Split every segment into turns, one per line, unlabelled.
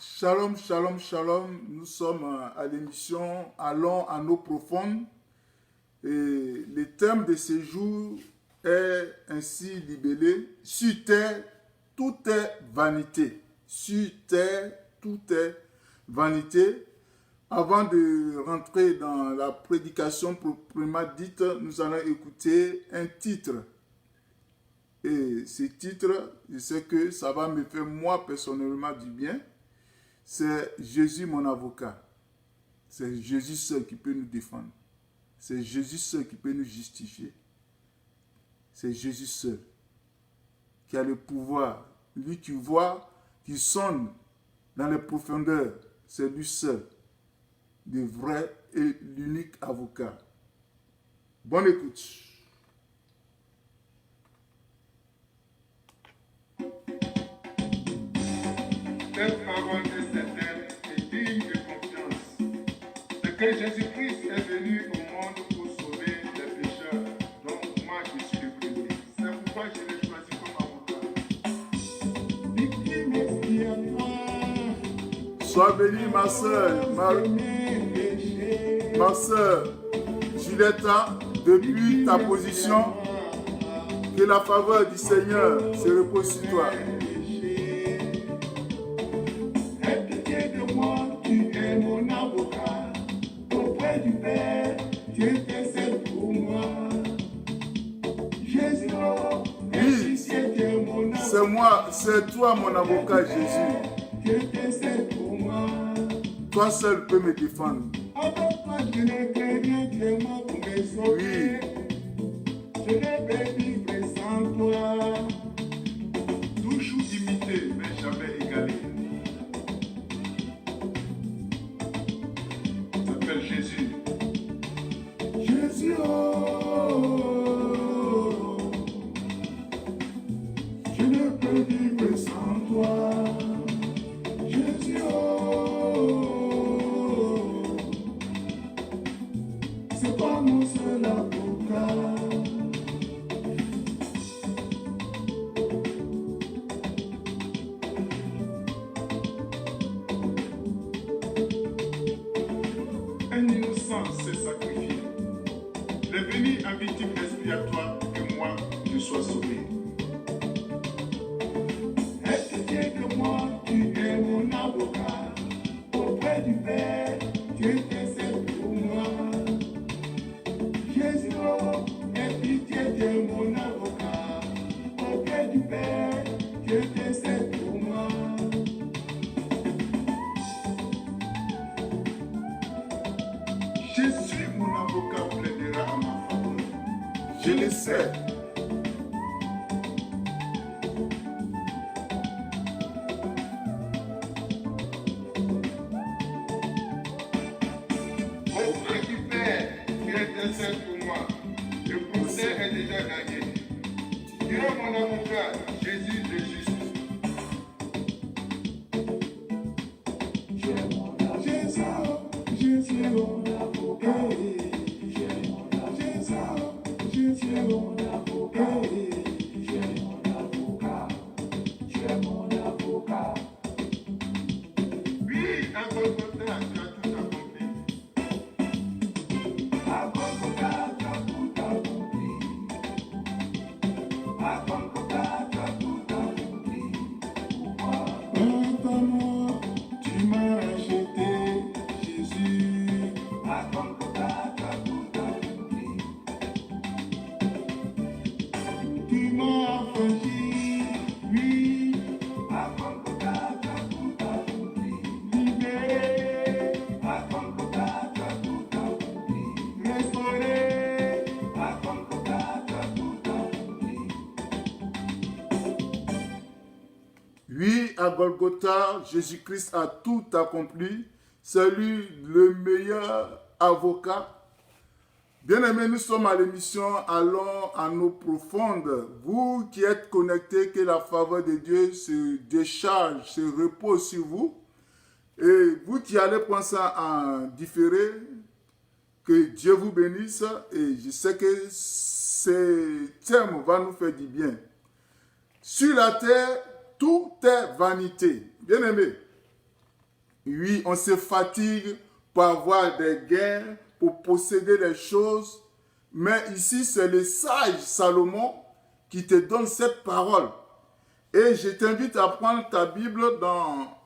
Shalom, shalom, shalom. Nous sommes à l'émission Allons en eau profonde. Et le thème de ce jour est ainsi libellé: sur terre, tout est vanité. Sur terre, tout est vanité. Avant de rentrer dans la prédication proprement dite, nous allons écouter un titre. Et ce titre, je sais que ça va me faire moi personnellement du bien. C'est Jésus mon avocat. C'est Jésus seul qui peut nous défendre. C'est Jésus seul qui peut nous justifier. C'est Jésus seul qui a le pouvoir. Lui qui voit, qui sonde dans les profondeurs. C'est lui seul, le vrai et l'unique avocat. Bonne écoute.
Cette parole est certaine et digne de confiance. C'est que Jésus-Christ est venu au monde pour sauver les pécheurs. Donc moi je suis le premier. C'est pourquoi je l'ai choisi comme avocat. Victime expiatoire.
Sois bénie ma soeur, ma soeur Julietta, depuis ta position, que la faveur du Seigneur se repose sur toi. C'est toi mon avocat Jésus. Toi seul peux me défendre. Oui.
Je ne peux vivre sans toi. Toujours imité, mais jamais égalé. Il s'appelle Jésus. Jésus, je ne peux vivre sans toi. Jésus, c'est toi mon seul avocat. Un innocent s'est sacrifié. Il est venu en victime expiatoire que moi je sois sauvé. Est-ce que moi tu es mon avocat auprès du Père, tu intercèdes pour moi. Jésus, aie pitié de mon avocat auprès du Père, tu intercèdes pour moi. Jésus, mon avocat, plaidera à ma faveur.
Je le sais.
Auprès du Père, qui intercède pour moi. Le procès est déjà gagné. Tu es mon avocat, Jésus le juste. Jésus est mon avocat. Jésus est mon avocat. Oui, à Golgotha, tu as tout accompli. À Golgotha, tu as tout accompli. À Golgotha, tu as tout accompli. Par ta mort, tu m'as racheté, Jésus. À Golgotha, tu as tout accompli. Tu m'as affranchi, oui. À Golgotha, tu as tout accompli. Libéré. À Golgotha, tu as tout accompli. Restauré. À Golgotha, tu as tout accompli.
Oui, à Golgotha, Jésus-Christ a tout accompli. C'est lui le meilleur avocat. Bien-aimés, nous sommes à l'émission Allons en eau profonde. Vous qui êtes connectés, que la faveur de Dieu se décharge, se repose sur vous. Et vous qui allez prendre ça en différé, que Dieu vous bénisse. Et je sais que ce thème va nous faire du bien. Sur la terre, tout est vanité. Bien-aimés, Oui, on se fatigue pour avoir des gains, pour posséder les choses. Mais ici, c'est le sage Salomon qui te donne cette parole. Et je t'invite à prendre ta Bible dans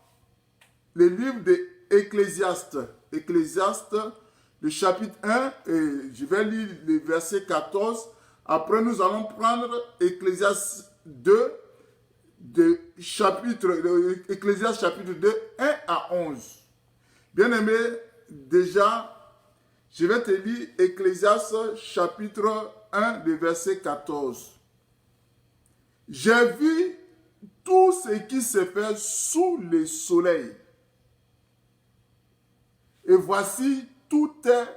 le livre d'Ecclésiaste. Ecclésiaste, le chapitre 1, et je vais lire le verset 14. Après, nous allons prendre Ecclésiaste 2, Ecclésiaste chapitre 2, 1 à 11. Bien-aimé, déjà, je vais te lire Ecclésiaste chapitre 1, le verset 14. J'ai vu tout ce qui se fait sous le soleil. Et voici, tout est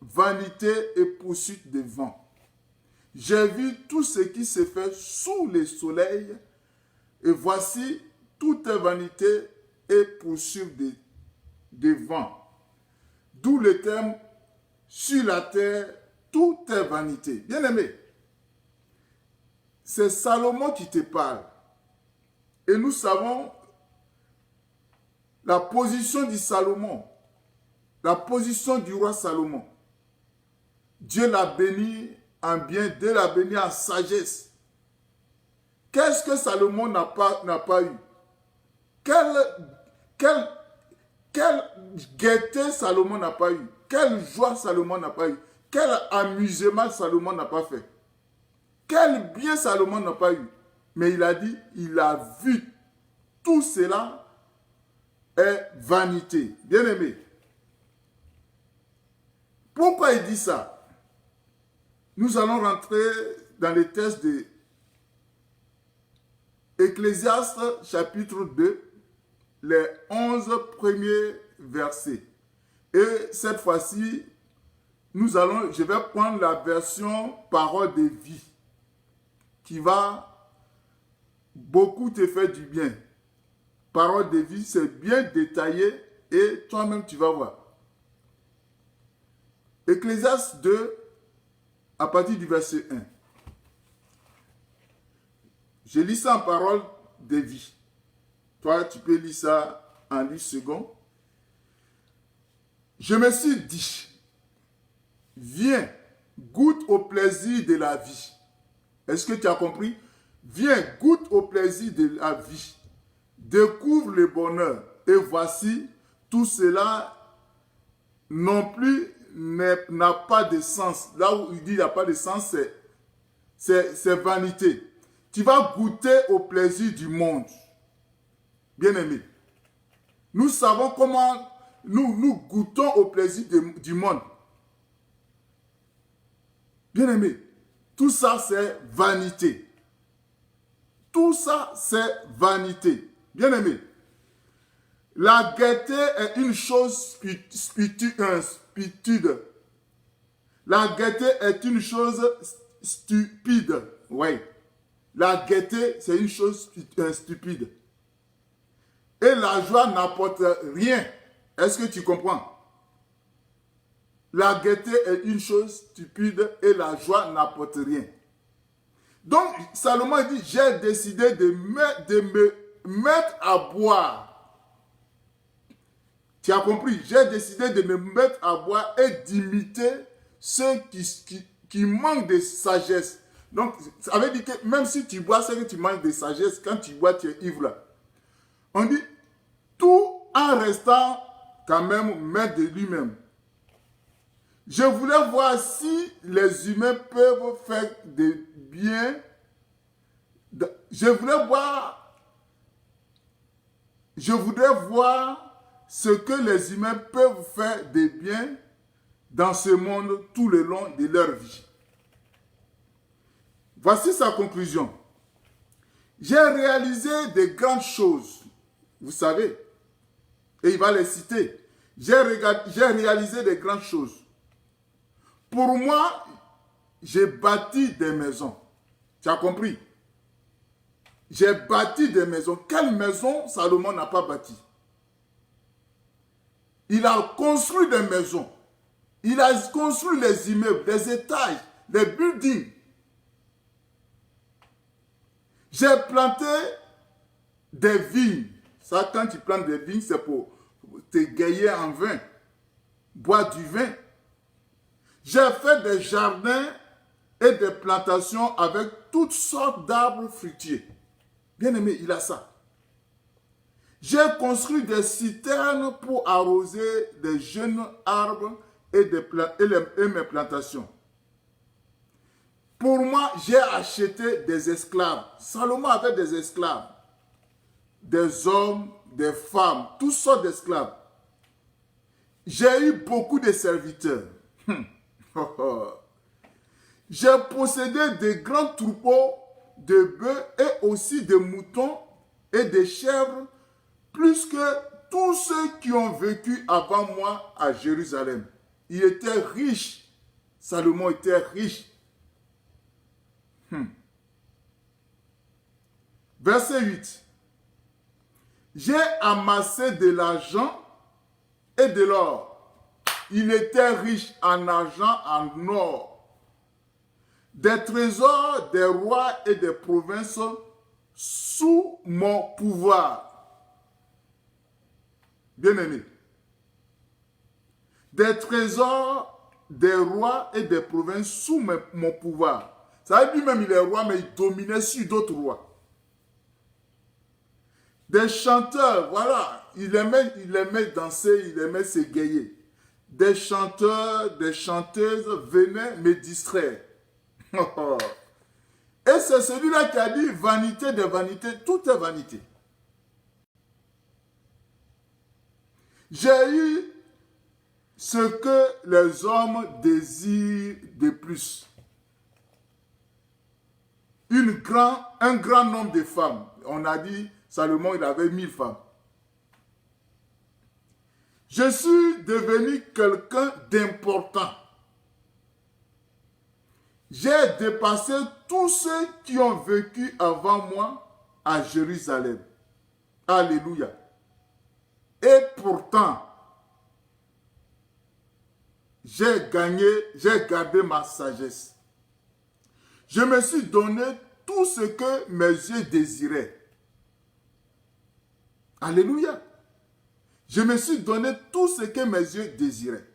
vanité et poursuite de vent. J'ai vu tout ce qui se fait sous le soleil. Et voici, tout est vanité et poursuite de vent. D'où le terme, sur la terre, tout est vanité. Bien-aimé, c'est Salomon qui te parle. Et nous savons la position du Salomon, la position du roi Salomon. Dieu l'a béni en bien, Dieu l'a béni en sagesse. Qu'est-ce que Salomon n'a pas eu? Quelle gaieté Salomon n'a pas eu? Quelle joie Salomon n'a pas eu? Quel amusement Salomon n'a pas fait? Quel bien Salomon n'a pas eu? Mais il a dit, il a vu. Tout cela est vanité. Bien-aimé, pourquoi il dit ça? Nous allons rentrer dans les textes de Ecclésiaste chapitre 2, les 11 premiers versets. Et cette fois-ci, je vais prendre la version parole de vie, qui va beaucoup te faire du bien. Parole de vie, c'est bien détaillé et toi-même tu vas voir. Ecclésiaste 2, à partir du verset 1. Je lis ça en parole de vie. Toi, tu peux lire ça en 10 secondes. Je me suis dit, viens, goûte au plaisir de la vie. Est-ce que tu as compris? Viens, goûte au plaisir de la vie. Découvre le bonheur. Et voici, tout cela non plus n'a pas de sens. Là où il dit qu'il n'y a pas de sens, c'est vanité. Tu vas goûter au plaisir du monde. Bien-aimé, nous savons comment nous goûtons au plaisir du monde. Bien-aimé, tout ça c'est vanité. Tout ça c'est vanité. Bien-aimé, la gaieté est une chose stupide. La gaieté est une chose stupide. Oui. La gaieté, c'est une chose stupide. Et la joie n'apporte rien. Est-ce que tu comprends? La gaieté est une chose stupide et la joie n'apporte rien. Donc, Salomon dit, j'ai décidé de me mettre à boire. Tu as compris? J'ai décidé de me mettre à boire et d'imiter ceux qui manquent de sagesse. Donc, ça veut dire que même si tu bois, c'est que tu manques de sagesse. Quand tu bois, tu es ivre là. On dit, tout en restant quand même maître de lui-même. Je voulais voir si les humains peuvent faire des biens. Je voudrais voir ce que les humains peuvent faire de bien dans ce monde tout le long de leur vie. Voici sa conclusion. J'ai réalisé de grandes choses, vous savez, et il va les citer. J'ai réalisé de grandes choses. Pour moi, j'ai bâti des maisons. Tu as compris? J'ai bâti des maisons. Quelle maison Salomon n'a pas bâti? Il a construit des maisons. Il a construit les immeubles, les étages, les buildings. J'ai planté des vignes. Ça, quand tu plantes des vignes, c'est pour t'égayer en vin, boire du vin. J'ai fait des jardins et des plantations avec toutes sortes d'arbres fruitiers. Bien aimé, il a ça. J'ai construit des citernes pour arroser des jeunes arbres et mes plantations. Pour moi, j'ai acheté des esclaves. Salomon avait des esclaves. Des hommes, des femmes, toutes sortes d'esclaves. J'ai eu beaucoup de serviteurs. J'ai possédé de grands troupeaux de bœufs et aussi de moutons et de chèvres, plus que tous ceux qui ont vécu avant moi à Jérusalem. Il était riche. Salomon était riche. Verset 8. J'ai amassé de l'argent et de l'or. Il était riche en argent, en or. Des trésors des rois et des provinces sous mon pouvoir. Bien-aimé. Des trésors des rois et des provinces sous mon pouvoir. Ça veut dire lui-même il est roi, mais il dominait sur d'autres rois. Des chanteurs, voilà, il aimait danser, il aimait s'égayer. Des chanteurs, des chanteuses venaient me distraire. Et c'est celui-là qui a dit vanité de vanité, tout est vanité. J'ai eu ce que les hommes désirent de plus. Un grand nombre de femmes. On a dit, Salomon, il avait 1000 femmes. Je suis devenu quelqu'un d'important. J'ai dépassé tous ceux qui ont vécu avant moi à Jérusalem. Alléluia. Et pourtant, j'ai gardé ma sagesse. Je me suis donné tout ce que mes yeux désiraient. Alléluia. Je me suis donné tout ce que mes yeux désiraient.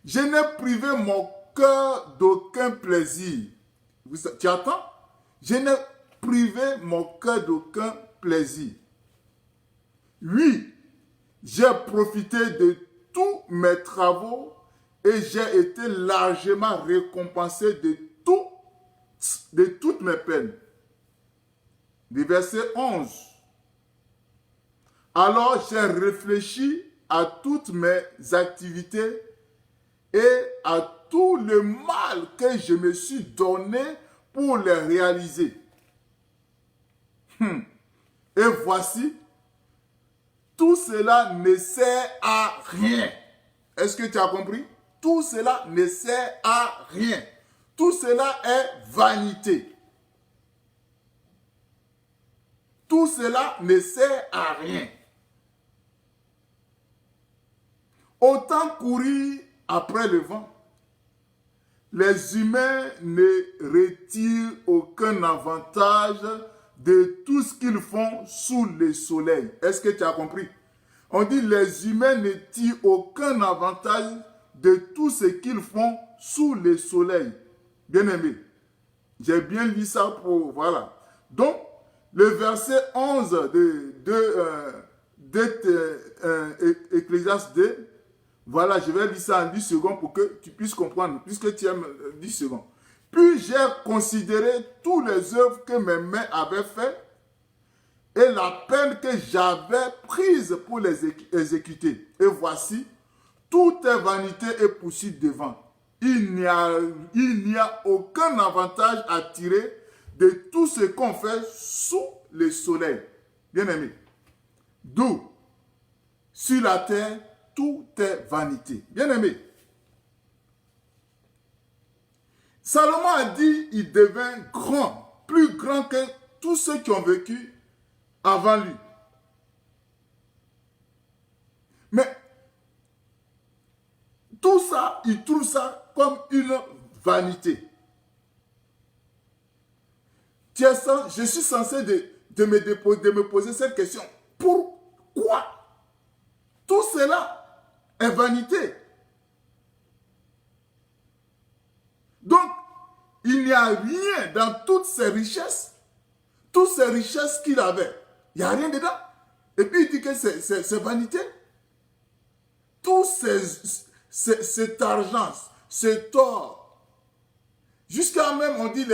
Je n'ai privé mon cœur d'aucun plaisir. Tu attends? Je n'ai privé mon cœur d'aucun plaisir. Oui, j'ai profité de tous mes travaux et j'ai été largement récompensé de toutes mes peines. Du verset 11. Alors j'ai réfléchi à toutes mes activités et à tout le mal que je me suis donné pour les réaliser. Et voici, tout cela ne sert à rien. Est-ce que tu as compris? Tout cela ne sert à rien. Tout cela est vanité. Tout cela ne sert à rien. Autant courir après le vent. Les humains ne retirent aucun avantage de tout ce qu'ils font sous le soleil. Est-ce que tu as compris? On dit les humains ne tirent aucun avantage de tout ce qu'ils font sous le soleil. Bien aimé, j'ai bien lu ça pour... Voilà. Donc, le verset 11 Ecclésiaste 2, voilà, je vais lire ça en 10 secondes pour que tu puisses comprendre, puisque tu aimes 10 secondes. Puis j'ai considéré toutes les œuvres que mes mains avaient faites et la peine que j'avais prise pour les exécuter. Et voici, tout est vanité et poursuite de vent. Il n'y a aucun avantage à tirer de tout ce qu'on fait sous le soleil. Bien aimé. D'où, sur la terre, tout est vanité. Bien aimé. Salomon a dit il devint grand, plus grand que tous ceux qui ont vécu avant lui. Mais tout ça, il trouve ça comme une vanité. Je suis censé de me poser cette question. Pourquoi est vanité. Donc, il n'y a rien dans toutes ces richesses qu'il avait. Il n'y a rien dedans. Et puis il dit que c'est vanité. Tout cet argent, cet or, jusqu'à même, on dit,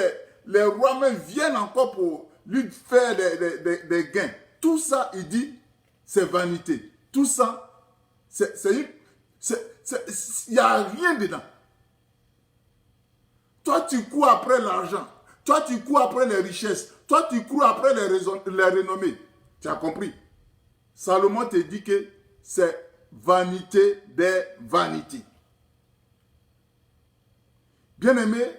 les rois même viennent encore pour lui faire des gains. Tout ça, il dit, c'est vanité. Tout ça, il n'y a rien dedans. Toi, tu cours après l'argent. Toi, tu cours après les richesses. Toi, tu cours après les renommées. Tu as compris? Salomon te dit que c'est vanité des vanités. Bien-aimés,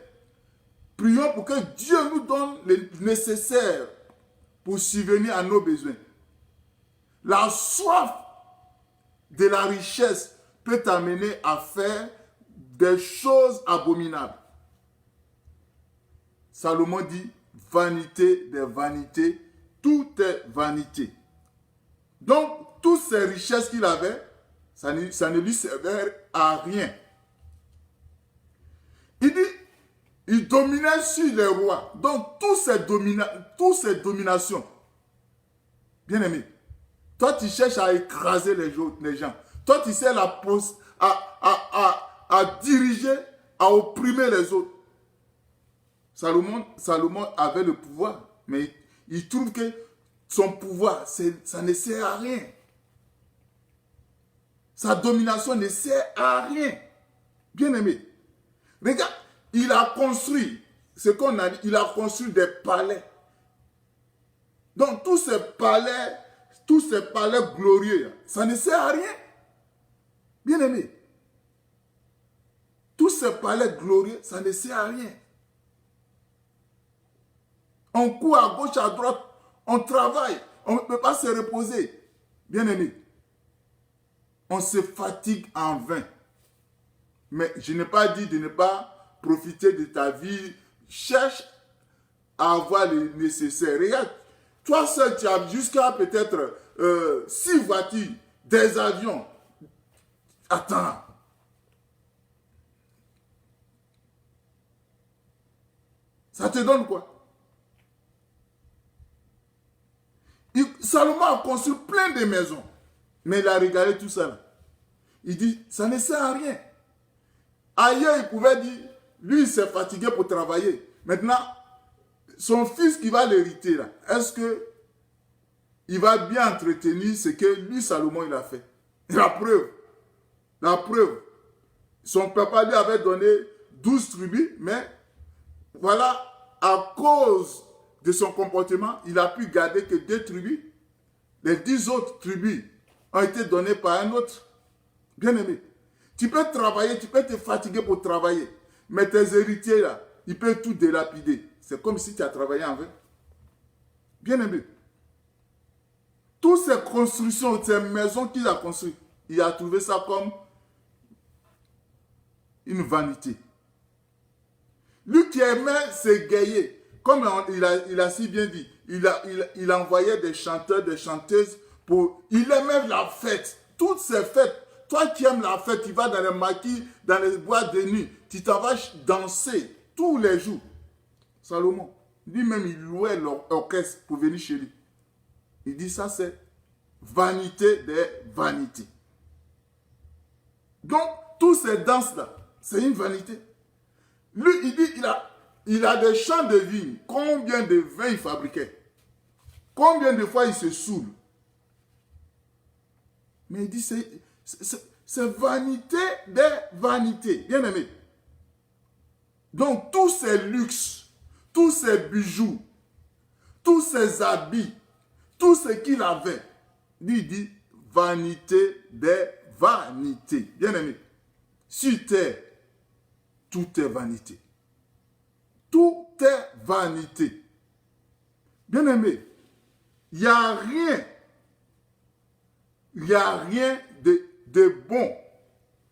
prions pour que Dieu nous donne le nécessaire pour subvenir à nos besoins. La soif de la richesse peut t'amener à faire des choses abominables. Salomon dit, vanité des vanités, tout est vanité. Donc, toutes ces richesses qu'il avait, ça ne lui servait à rien. Il dit, il dominait sur les rois. Donc, toutes ces dominations, bien aimé, toi tu cherches à écraser les gens. Toi tu sais à diriger, à opprimer les autres. Salomon avait le pouvoir, mais il trouve que son pouvoir, ça ne sert à rien. Sa domination ne sert à rien. Bien aimé, regarde, il a construit, ce qu'on a dit, il a construit des palais. Donc tous ces palais glorieux, ça ne sert à rien. Bien aimé, tous ces palais glorieux, ça ne sert à rien. On court à gauche, à droite, on travaille, on ne peut pas se reposer. Bien aimé, on se fatigue en vain. Mais je n'ai pas dit de ne pas profiter de ta vie. Cherche à avoir le nécessaire. Regarde, toi seul, tu as jusqu'à peut-être 6 voitures, des avions. Attends. Ça te donne quoi? Salomon a construit plein de maisons. Mais il a regardé tout ça là. Il dit, ça ne sert à rien. Ailleurs, il pouvait dire, lui, il s'est fatigué pour travailler. Maintenant, son fils qui va l'hériter là, est-ce que il va bien entretenir ce que lui, Salomon, il a fait? La preuve. Son papa lui avait donné 12 tribus, mais voilà, à cause de son comportement, il a pu garder que 2 tribus. Les 10 autres tribus ont été données par un autre. Bien aimé, tu peux travailler, tu peux te fatiguer pour travailler, mais tes héritiers là, ils peuvent tout délapider. C'est comme si tu as travaillé en vain. Bien aimé, toutes ces constructions, ces maisons qu'il a construites, il a trouvé ça comme une vanité. Lui qui aimait s'égayer, comme il a si bien dit, il envoyait des chanteurs, des chanteuses il aimait la fête, toutes ces fêtes. Toi qui aimes la fête, tu vas dans les maquis, dans les boîtes de nuit, tu t'en vas danser tous les jours. Salomon, lui-même, il louait l'orchestre pour venir chez lui. Il dit ça, c'est vanité des vanités. Donc, toutes ces danses-là, c'est une vanité. Lui, il dit, il a des champs de vignes. Combien de vins il fabriquait? Combien de fois il se saoule? Mais il dit, c'est vanité des vanités. Bien aimé. Donc, tous ces luxes, tous ces bijoux, tous ces habits, tout ce qu'il avait, lui dit, vanité des vanités. Bien aimé. Sur terre, tout est vanité. Tout est vanité. Bien aimé, il n'y a rien de bon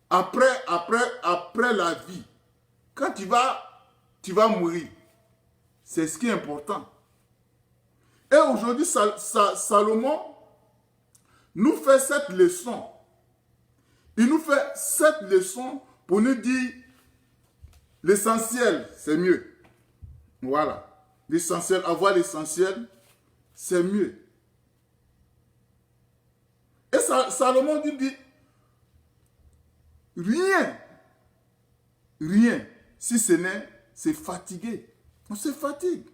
après la vie. Quand tu vas mourir, c'est ce qui est important. Et aujourd'hui, Salomon nous fait cette leçon. Il nous fait cette leçon pour nous dire l'essentiel, c'est mieux. Voilà. L'essentiel, avoir l'essentiel, c'est mieux. Et Salomon dit, rien, si ce n'est se fatiguer. On se fatigue.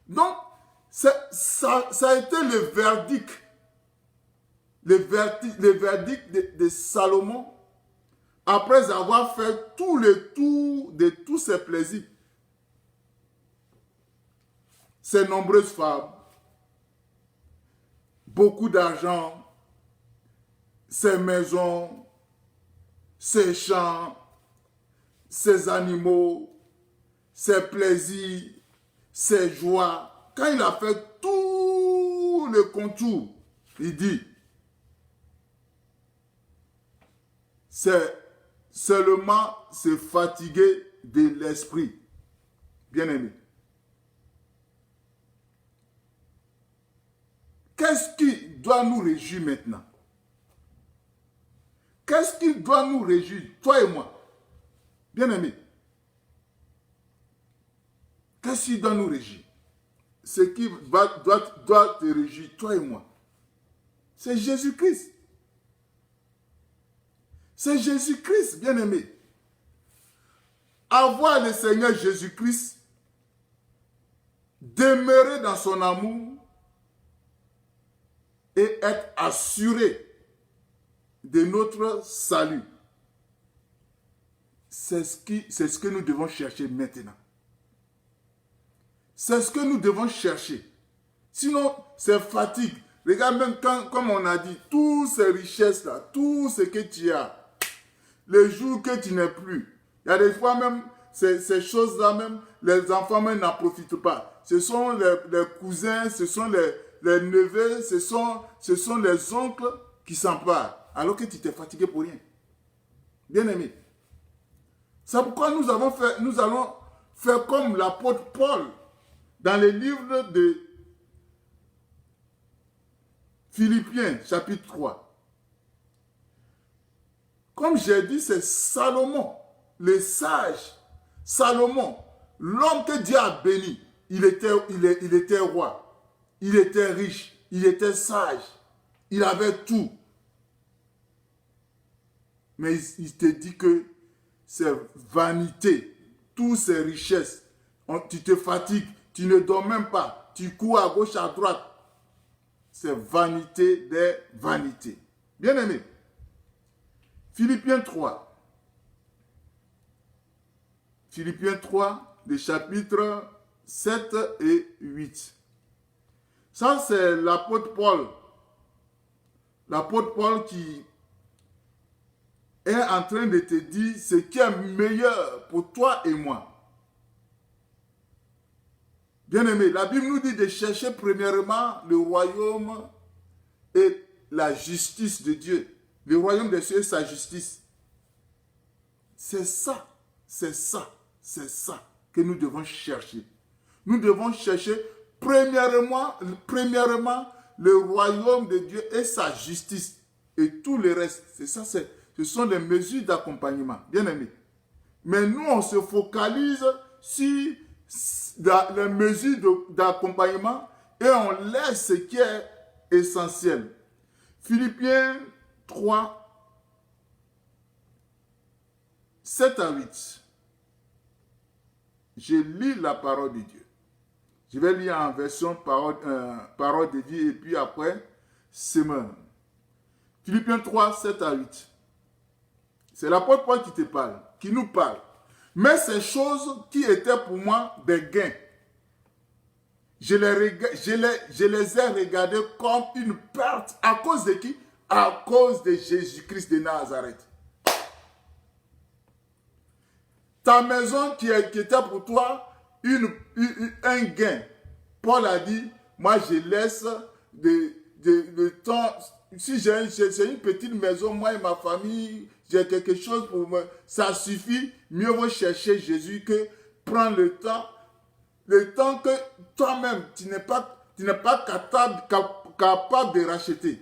Donc, ça a été le verdict de Salomon après avoir fait tout le tour de tous ses plaisirs. Ses nombreuses femmes, beaucoup d'argent, ses maisons, ses champs, ses animaux, ses plaisirs, ses joies. Quand il a fait tout le contour, il dit, c'est seulement se fatiguer de l'esprit. Bien-aimé. Qu'est-ce qui doit nous réjouir maintenant? Qu'est-ce qui doit nous réjouir, toi et moi? Bien-aimé. Qu'est-ce qui doit nous réjouir? Ce qui doit te réjouir, toi et moi, c'est Jésus-Christ. C'est Jésus-Christ, bien-aimé. Avoir le Seigneur Jésus-Christ, demeurer dans son amour et être assuré de notre salut. C'est ce que nous devons chercher maintenant. C'est ce que nous devons chercher. Sinon, c'est fatigue. Regarde, même comme on a dit, toutes ces richesses-là, tout ce que tu as, le jour que tu n'es plus, il y a des fois même, ces choses-là même, les enfants même n'en profitent pas. Ce sont les cousins, ce sont les neveux, ce sont les oncles qui s'emparent, alors que tu t'es fatigué pour rien. Bien-aimé. C'est pourquoi nous allons faire comme l'apôtre Paul dans le livre de Philippiens, chapitre 3. Comme j'ai dit, c'est Salomon, le sage. Salomon, l'homme que Dieu a béni. Il était roi. Il était riche. Il était sage. Il avait tout. Mais il te dit que c'est vanité. Toutes ces richesses. Tu te fatigues. Tu ne dors même pas. Tu cours à gauche, à droite. C'est vanité des vanités. Bien aimé. Philippiens 3. Philippiens 3, les chapitres 7 et 8. Ça, c'est l'apôtre Paul. L'apôtre Paul qui est en train de te dire ce qui est meilleur pour toi et moi. Bien-aimé, la Bible nous dit de chercher premièrement le royaume et la justice de Dieu. Le royaume des cieux et sa justice. C'est ça que nous devons chercher. Nous devons chercher premièrement le royaume de Dieu et sa justice. Et tout le reste, c'est ça, ce sont les mesures d'accompagnement. Bien aimé. Mais nous, on se focalise sur les mesures d'accompagnement et on laisse ce qui est essentiel. Philippiens 3, 7 à 8. Je lis la parole de Dieu. Je vais lire en version parole de vie et puis après, semeur. Philippiens 3, 7 à 8. C'est l'apôtre Paul qui te parle, qui nous parle. Mais ces choses qui étaient pour moi des gains, je les ai regardées comme une perte. À cause de qui? À cause de Jésus-Christ de Nazareth. Ta maison qui était pour toi un gain. Paul a dit, moi je laisse le temps. Si j'ai une petite maison, moi et ma famille, j'ai quelque chose pour moi. Ça suffit. Mieux vaut chercher Jésus que prendre le temps que toi-même, tu n'es pas capable de racheter.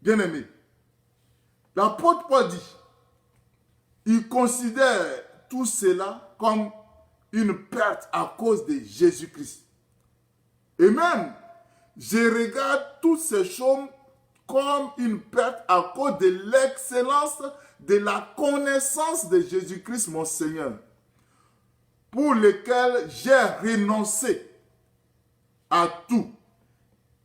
Bien-aimé, l'apôtre Paul dit, il considère tout cela comme une perte à cause de Jésus-Christ. Et même, je regarde toutes ces choses comme une perte à cause de l'excellence de la connaissance de Jésus-Christ, mon Seigneur, pour lequel j'ai renoncé à tout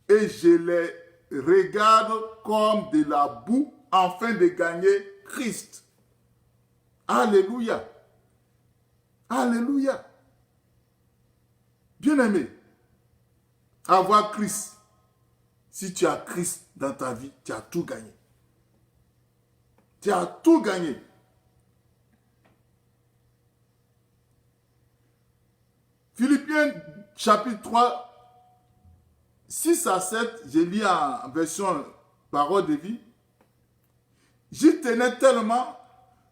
et je les regarde comme de la boue afin de gagner Christ. Alléluia. Alléluia. Bien-aimé, avoir Christ, si tu as Christ dans ta vie, tu as tout gagné. Tu as tout gagné. Philippiens chapitre 3, 6 à 7, je lis en version parole de vie. J'y tenais tellement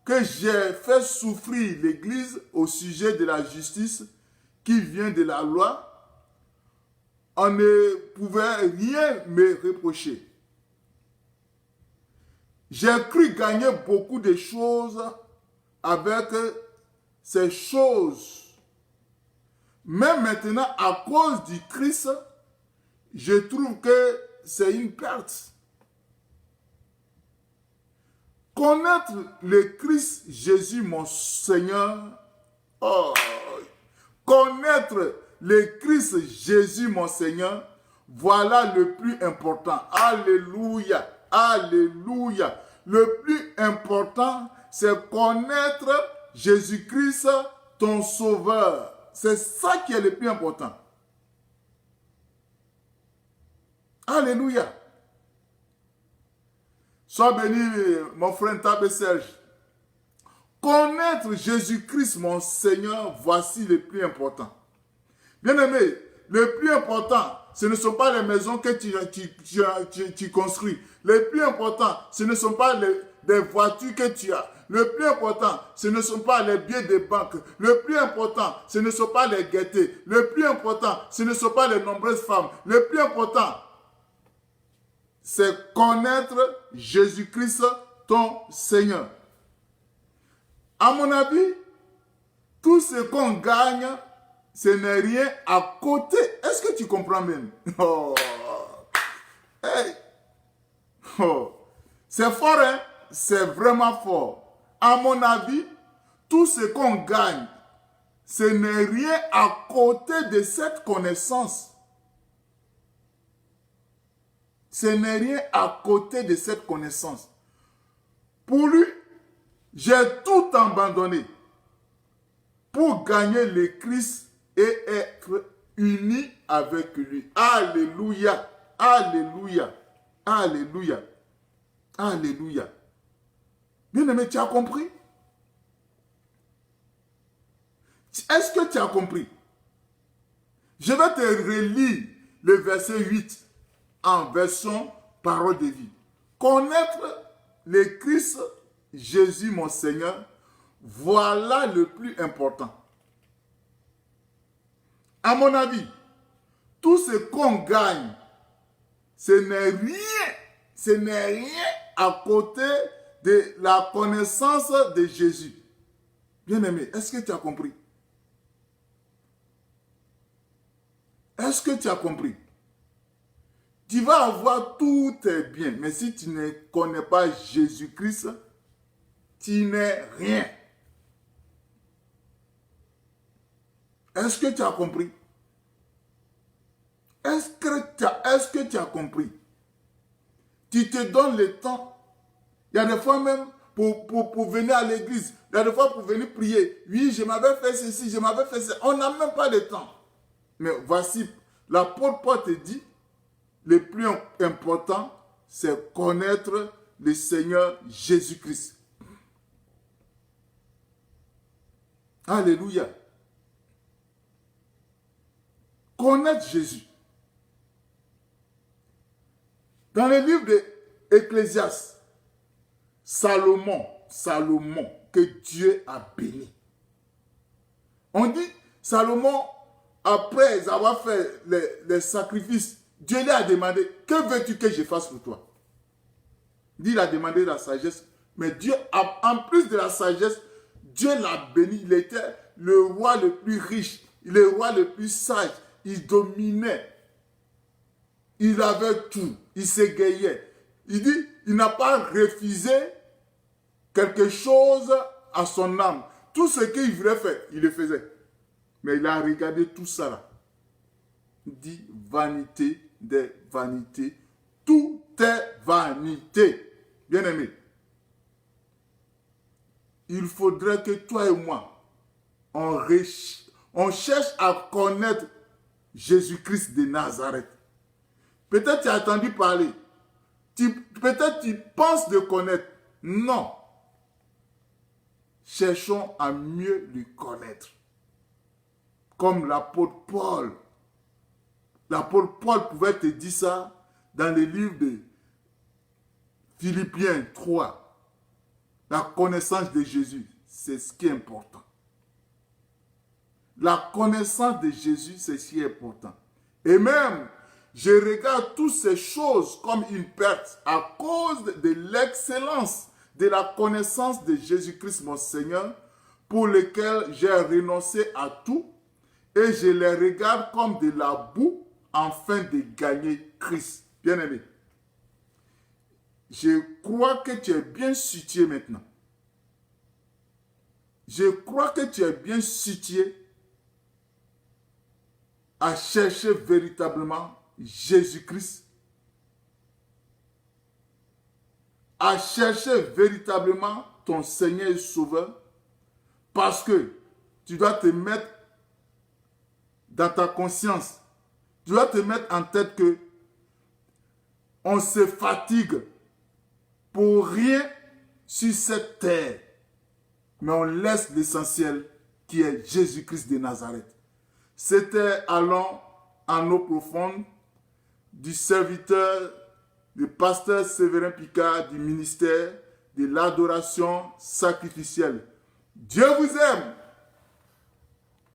que j'ai fait souffrir l'Église au sujet de la justice qui vient de la loi. On ne pouvait rien me reprocher. J'ai cru gagner beaucoup de choses avec ces choses. Mais maintenant, à cause du Christ, je trouve que c'est une perte. Connaître le Christ Jésus, mon Seigneur. Oh, connaître le Christ Jésus, mon Seigneur, voilà le plus important. Alléluia, alléluia. Le plus important, c'est connaître Jésus-Christ, ton Sauveur. C'est ça qui est le plus important. Alléluia. Sois béni, mon frère Tabé Serge. Connaître Jésus-Christ, mon Seigneur, voici le plus important. Bien-aimé, le plus important, ce ne sont pas les maisons que tu construis. Le plus important, ce ne sont pas les voitures que tu as. Le plus important, ce ne sont pas les billets de banque. Le plus important, ce ne sont pas les gaietés. Le plus important, ce ne sont pas les nombreuses femmes. Le plus important, c'est connaître Jésus-Christ, ton Seigneur. À mon avis, tout ce qu'on gagne, ce n'est rien à côté. Est-ce que tu comprends même? Oh. Hey. Oh. C'est fort, hein? C'est vraiment fort. À mon avis, tout ce qu'on gagne, ce n'est rien à côté de cette connaissance. Ce n'est rien à côté de cette connaissance. Pour lui, j'ai tout abandonné pour gagner le Christ et être uni avec lui. Alléluia, alléluia, alléluia, alléluia. Bien-aimé, tu as compris? Est-ce que tu as compris? Je vais te relire le verset 8 en version parole de vie. Connaître le Christ Jésus, mon Seigneur, voilà le plus important. À mon avis, tout ce qu'on gagne, ce n'est rien à côté de la connaissance de Jésus. Bien-aimé, est-ce que tu as compris? Est-ce que tu as compris? Tu vas avoir tous tes biens, mais si tu ne connais pas Jésus-Christ, tu n'es rien. Est-ce que tu as compris? Est-ce que tu as compris? Tu te donnes le temps. Il y a des fois même pour venir à l'église. Il y a des fois pour venir prier. Oui, je m'avais fait ceci, je m'avais fait ça. On n'a même pas de temps. Mais voici, l'apôtre Paul te dit, le plus important, c'est connaître le Seigneur Jésus-Christ. Alléluia. Connaître Jésus. Dans le livre d'Ecclésiaste, Salomon, que Dieu a béni. On dit, Salomon, après avoir fait les sacrifices, Dieu lui a demandé, que veux-tu que je fasse pour toi? Il a demandé la sagesse, mais Dieu, en plus de la sagesse, Dieu l'a béni. Il était le roi le plus riche, le roi le plus sage. Il dominait. Il avait tout. Il s'égayait. Il dit, il n'a pas refusé quelque chose à son âme. Tout ce qu'il voulait faire, il le faisait. Mais il a regardé tout ça là. Il dit, vanité des vanités. Tout est vanité. Bien-aimé, il faudrait que toi et moi, on cherche à connaître Jésus-Christ de Nazareth. Peut-être tu as entendu parler. Peut-être tu penses de connaître. Non. Cherchons à mieux le connaître. Comme l'apôtre Paul. L'apôtre Paul pouvait te dire ça dans les livres de Philippiens 3. La connaissance de Jésus, c'est ce qui est important. La connaissance de Jésus, c'est ce qui est important. Et même, je regarde toutes ces choses comme une perte à cause de l'excellence de la connaissance de Jésus-Christ, mon Seigneur, pour lequel j'ai renoncé à tout et je les regarde comme de la boue afin de gagner Christ. Bien-aimé, je crois que tu es bien situé maintenant. Je crois que tu es bien situé à chercher véritablement Jésus-Christ, à chercher véritablement ton Seigneur et Sauveur, parce que tu dois te mettre dans ta conscience, tu dois te mettre en tête que on se fatigue pour rien sur cette terre, mais on laisse l'essentiel qui est Jésus-Christ de Nazareth. C'était Allons en eau profonde du serviteur, du pasteur Séverin Picard du ministère de l'adoration sacrificielle. Dieu vous aime.